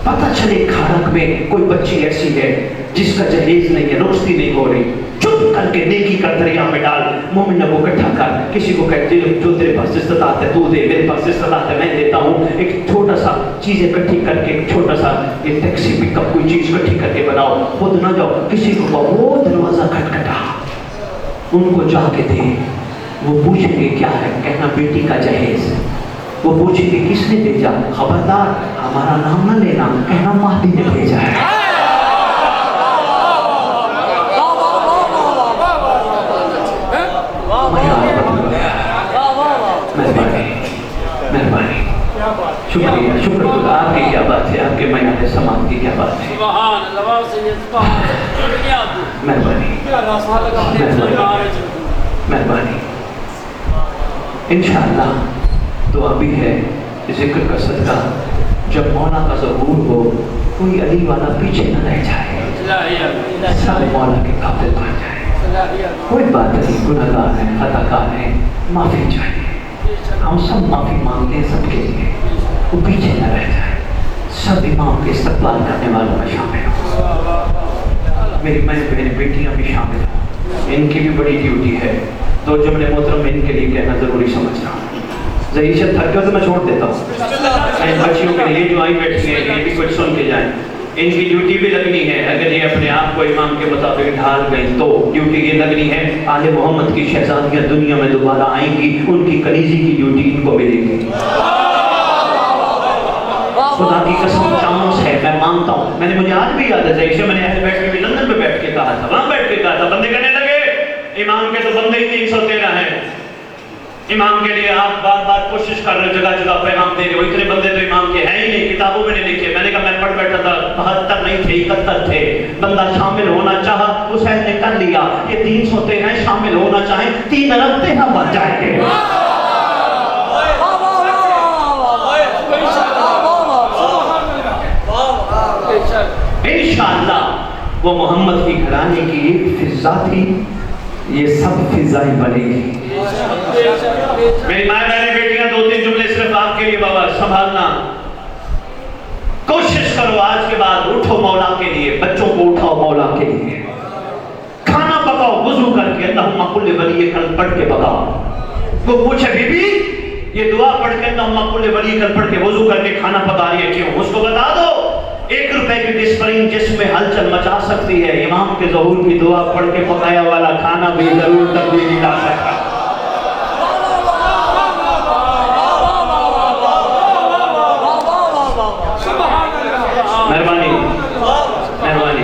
پتہ چلے کھارک میں کوئی بچی ایسی ہے جس کا جہیز نہیں ہے، رخصتی نہیں ہو رہی، چپ کر کے نیکی کا دریا میں ڈال، مومنوں کو اکٹھا کر، کسی کو کہتے جو تیرے پاس استطاعت ہے تو دے، میرے پاس استطاعت ہے میں دیتا ہوں۔ ایک چھوٹا سا چیز اکٹھی کر کے، ایک چھوٹا سا ایک ٹیکسی پک اپ کوئی چیز اکٹھی کر کے بناؤ، خود نہ جاؤ، کسی کو وہ دروازہ کھٹکھٹا، ان کو جا کے دے۔ وہ پوچھیں گے کیا ہے، کہنا بیٹی کا جہیز۔ وہ پوچھیں گے کس نے بھیجا، خبردار ہمارا نام نہ لینا، کہنا مہدی نے بھیجا ہے۔ مہربانی، شکریہ، شکر خدا۔ آپ کی کیا بات ہے، آپ کے میان سماعت کی کیا بات ہے، مہربانی مہربانی۔ انشاءاللہ دعا بھی ہے، ذکر کا صدقہ، جب مولا کا ظہور ہو کوئی علی والا پیچھے نہ رہ جائے، سب مولا کے قابل بن جائے۔ کوئی بات نہیں، گناہگار ہیں، خطا کار ہیں، معافی چاہیے، ہم سب معافی مانگتے ہیں سب کے لیے، وہ پیچھے نہ رہ جائے، سب امام کے استقبال کرنے والوں میں شامل ہوں۔ میری بہن بیٹیاں بھی شامل ہوں، ان کی بھی بڑی ڈیوٹی ہے۔ دو جملے محترم ان کے لیے کہنا ضروری سمجھ رہا ہوں۔ ذہیشہ تھک گئے تو میں چھوڑ دیتا ہوں، ان بچیوں کے لیے جو آئی بیٹھی ہیں یہ بھی کچھ سن کے جائیں، ان کی ڈیوٹی بھی لگنی ہے۔ اگر یہ اپنے آپ کو امام کے مطابق ڈھال گئیں تو ڈیوٹی یہ لگنی ہے، آل محمد کی شہزادیاں دنیا میں دوبارہ آئیں گی، ان کی کنیزی کی ڈیوٹی ان کو ملے گی۔ خدا کی قسم چانس ہے، میں مانتا ہوں۔ مجھے آج بھی یاد ہے ذہیشہ، میں نے اہل بیت میں بھی لندن میں بیٹھ کے کہا تھا، وہاں بیٹھ کے کہا تھا، بندے کہنے لگے امام کے تو بندے ہی 313 ہیں، امام کے لیے آپ بار بار کوشش کر رہے، جگہ جگہ پیغام دے رہے ہو، اتنے بندے تو امام کے ہیں ہی نہیں، کتابوں میں نہیں لکھے۔ میں نے کہا میں پڑھ بیٹھا تھا، 72 نہیں تھے، 71 تھے، بندہ شامل ہونا چاہا، حسین نے کر لیا۔ یہ 313 شامل ہونا چاہیں، 3 ارب تیرہ بن جائیں گے۔ انشاءاللہ وہ محمد کی گھرانے کی ایک فضا تھی، یہ سب فضائیں بنے گی۔ میری ماں بہنیں بیٹیاں، 2-3 جملے صرف آپ کے لیے بابا سنبھالنا۔ کوشش کرو آج کے بعد اٹھو مولا کے لیے، بچوں کو اٹھاؤ مولا کے لیے، کھانا پکاؤ وضو کر کے، اللہم کل ولی کل پڑھ کے پکاؤ۔ وہ پوچھے بی بی یہ دعا پڑھ کے اللہم کل ولی کل پڑھ کے وضو کر کے کھانا پکا رہی ہے کیوں؟ اس کو بتا دو 1 روپے کی ڈسپرین جس میں ہلچل مچا سکتی ہے، امام کے ظہور کی دعا پڑھ کے پکایا والا کھانا بھی ضرور تبدیلی لا سکتا۔ مہربانی مہربانی۔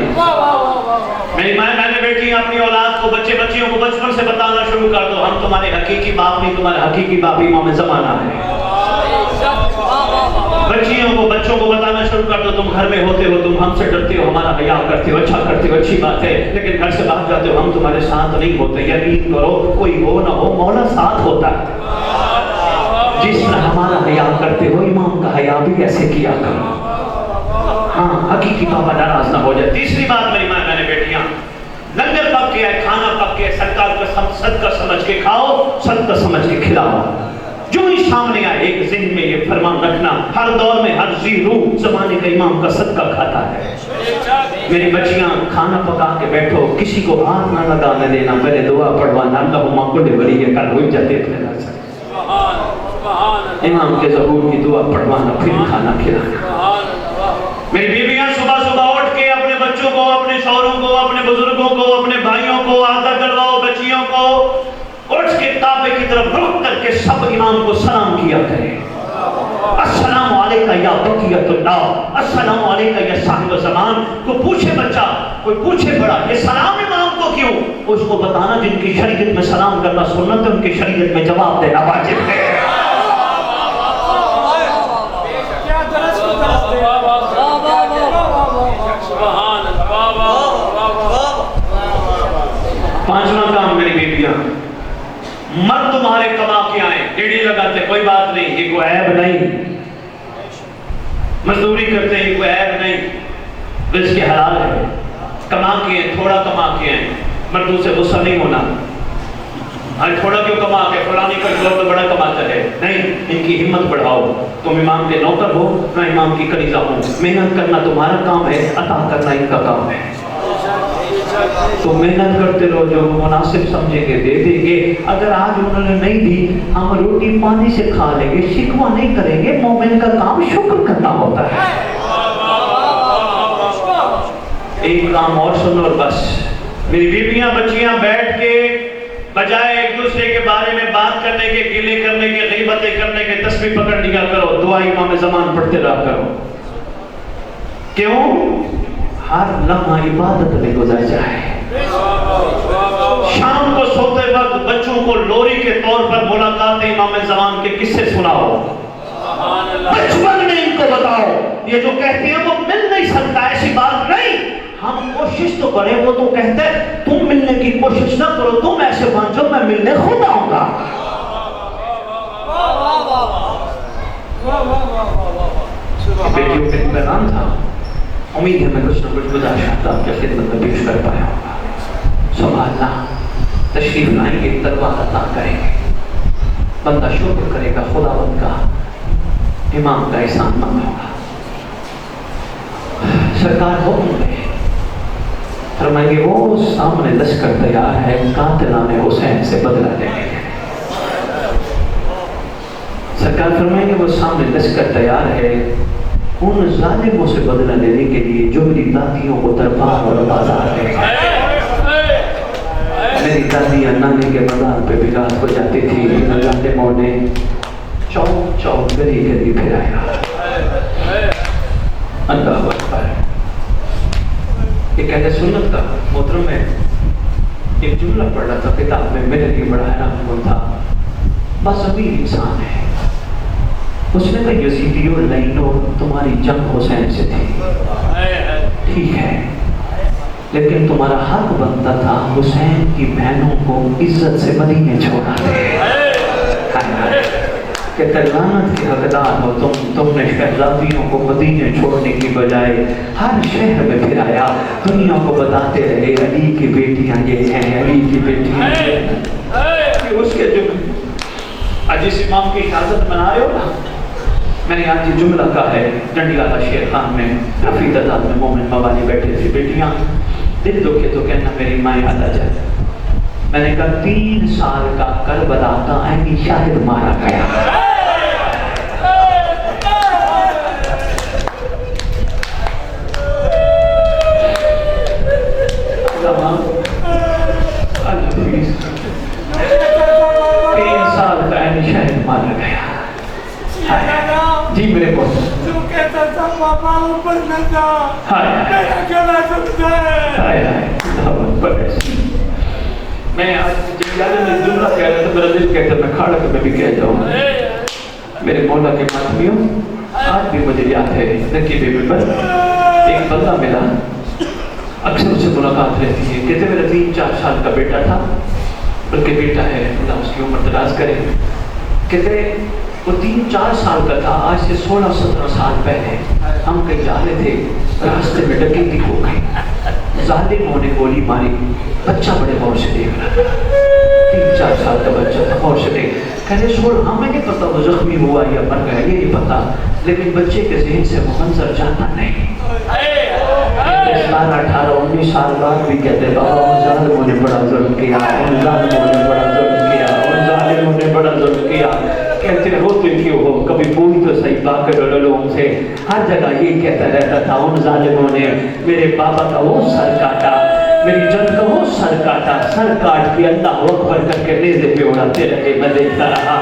میری ماں بہنیں بیٹیاں اپنی اولاد کو، بچیوں کو بچپن سے بتانا شروع کر دو، ہم تمہارے حقیقی باپ نہیں، تمہارے حقیقی باپ امام زمانہ ہے۔ بچوں کو بتانا شروع کر دو، تم گھر میں ہوتے ہو، تم ہم سے ڈرتے ہو، ہمارا حیا کرتے ہو، اچھا کرتے ہو، اچھی بات ہے، لیکن گھر سے باہر جاتے ہو ہم تمہارے ساتھ نہیں ہوتے۔ یقین کرو کوئی ہو نہ ہو مولا ساتھ ہوتا ہے۔ جس طرح ہمارا حیا کرتے ہو امام کا حیا بھی ایسے کیا کرو، ہاں حقیقی بابا ناراض نہ ہو جائے۔ تیسری بات میری ماں بہنیں بیٹیاں، لنگر پک گیا ہے، کھانا پک گیا ہے، سرکار کا صدقہ سمجھ کے کھاؤ، صدقہ سمجھ کے کھلاؤ۔ جو ہی سامنے آئے ایک ذہن میں یہ فرمان رکھنا، ہر دور میں ہر ذی روح زمانے کا امام کا صدقہ کھاتا ہے۔ میری بچیاں کھانا پکا کے بیٹھو، کسی کو ہاتھ نہ لگانے دینا، پہلے دعا پڑھوانا، اللہم کل ولی کل حجت ابن الحسن، امام کے ظہور کی دعا پڑھوانا، پھر کھانا کھلانا۔ میری بیویاں صبح صبح اٹھ کے اپنے بچوں کو، اپنے شوہروں کو، اپنے بزرگوں کو، اپنے بھائیوں کو عادت کرواؤ، بچیوں کو اٹھ کے کعبے کی طرف رخ کر کے سب امام کو سلام کیا کریں، السلام علیکہ یا بقیت اللہ، السلام علیکہ یا صاحب زمان۔ کوئی پوچھے بچہ، کوئی پوچھے بڑا، یہ سلام امام کو کیوں؟ اس کو بتانا جن کی شریعت میں سلام کرنا سنت ہے ان کی شریعت میں جواب دینا واجب ہے۔ کیا درس کو درس دے۔ پانچواں کام میری بیٹیاں، مرد تمہارے کما کے آئیں، ڈیڑھی لگاتے کوئی بات نہیں، یہ کوئی عیب نہیں، مزدوری کرتے ہیں کوئی عیب نہیں، رزق حلال ہے، کما کے ہیں، تھوڑا کما کے ہیں، مردوں سے غصہ نہیں ہونا، آج تھوڑا کیوں کما کے فلانی کا جو تو بڑا کماتا ہے، نہیں، ان کی ہمت بڑھاؤ، تم امام کے نوکر ہو، میں امام کی کلیجہ ہوں، محنت کرنا تمہارا کام ہے، عطا کرنا ان کا کام ہے، تو محنت کرتے رہو، جو مناسب سمجھیں گے دے دیں گے، اگر آج انہوں نے نہیں دی ہم روٹی پانی سے کھا لیں گے، شکوہ نہیں کریں گے، مومن کا کام شکر کرنا ہوتا ہے۔ ایک کام اور سنو اور بس، میری بیویاں بچیاں بیٹھ کے بجائے ایک دوسرے کے بارے میں بات کرنے کے، گلے کرنے کے، غیبتیں کرنے کے، تسبیح پکڑ لیا کرو، دعا امام زمان پڑھتے رہا کرو۔ کیوں؟ ہر لمحہ عبادت میں گزر جائے۔ شام کو سوتے وقت بچوں کو لوری کے طور پر ملاقات امام زمان کے قصے سناؤ، بچپن میں ان کو بتاؤ، یہ جو کہتے ہیں وہ مل نہیں سکتا، ایسی بات نہیں، ہم کوشش تو کریں، وہ تو کہتے ہیں تم ملنے کی کوشش نہ کرو، تم ایسے بانچو میں ملنے خود آؤں گا۔ بیٹیوں کا پیغام تھا، امید ہے میں کچھ نہ کچھ گزارشات آپ کی خدمت میں پیش کر پایا ہوں گا۔ سبحان اللہ، تشریف لائیں گے، تلوار عطا کریں گے، بندہ شکر کرے گا، خداوند کا امام کا احسان مند ہوگا۔ سرکار حکم دے، فرمائیں گے وہ سامنے لشکر تیار ہے، قاتلان حسین سے بدلہ لینے کے۔ سرکار فرمائیں گے وہ سامنے لشکر تیار ہے ان ظالموں سے بدلہ لینے کے لیے جو میری دادیوں کو دربار اور بازار ہے۔ میری دادیاں نانے کے بازار پہ بگاڑ ہو جاتی تھی، ان ظالموں نے چوک چوک گلی گلی پھرایا۔ اللہ اکبر۔ ایک اہل سنت کا محترم ہے، ایک جملہ پڑھ رہا تھا کتاب میں، میرے لیے بڑا حیران تھا، بس امیر انسان ہے، اس نے کہا یزیدیو لینو تمہاری جنگ حسین سے تھی، ٹھیک ہے، لیکن تمہارا حق بنتا تھا حسین کی بہنوں کو عزت سے مدینے چھوڑا دے۔ کہ لعنت کے حقدار ہو تم نے شہزادیوں کو مدینے چھوڑنے کی بجائے ہر شہر میں پھرایا، دنیا کو بتاتے رہے علی کی بیٹیاں یہ ہیں، علی کی بیٹیاں یہ ہیں۔ اس کے جو آج اس امام کی شہادت منا رہے ہو نا، میں نے آج یہ جملہ کہا ہے جنڈیالہ شیر خان میں، کافی تعداد میں مومن موالی بیٹھے تھے، بیٹیاں دل دکھے تو کہنا میری ماں یاد آ جائے۔ میں نے کہا 3 سال کا کربلا کا عینی شاہد مارا گیا۔ مارا گیا۔ جی میرے بہت تو کہتا تھا پاپا اوپر نہ جا، میرا گلا سکتا ہے۔ میں آج جنگالے میں جملہ کہہ رہا تھا، میرا دل کہتا میں کھاڑا کہ میں بھی کہہ جاؤں۔ میرے مولا کے ماتمیوں، آج بھی مجھے یاد ہے نکی بیبی پر ایک بندہ ملا، اکثر اس سے ملاقات رہتی ہے، کہتے میرا 3-4 سال کا بیٹا تھا، بلکہ بیٹا ہے، اللہ اس کی عمر دراز کرے۔ کہتے وہ 3-4 سال کا تھا، آج سے 16-17 سال پہلے ہم کہیں جا رہے تھے، راستے میں ڈکیتی ہو گئی، ظالموں نے گولی ماری، بچہ بڑے غور سے دیکھ رہا تھا، 3-4 سال کا بچہ تھا، غور سے دیکھ، کہتے ہمیں نہیں پتا وہ زخمی ہوا یا مر گیا، یہ نہیں پتا، لیکن بچے کے ذہن سے وہ منظر جاتا نہیں۔ 18-19 سال بعد بھی کہتے بابا ان ظالموں نے بڑا ظلم کیا، ان ظالموں نے بڑا ظلم کیا، ان ظالموں نے بڑا ظلم کیا۔ کہتے ہوتے کیوں ہو، کبھی پوری تو صحیح پاک لوگوں سے، ہر جگہ یہ کہتا رہتا تھا ان ظالموں نے میرے بابا کا وہ سر کاٹا، میری جد کا وہ سر کاٹا، سر کاٹ کے اللہ اکبر کر کے نیزے پہ اڑاتے رہے، میں دیکھتا رہا۔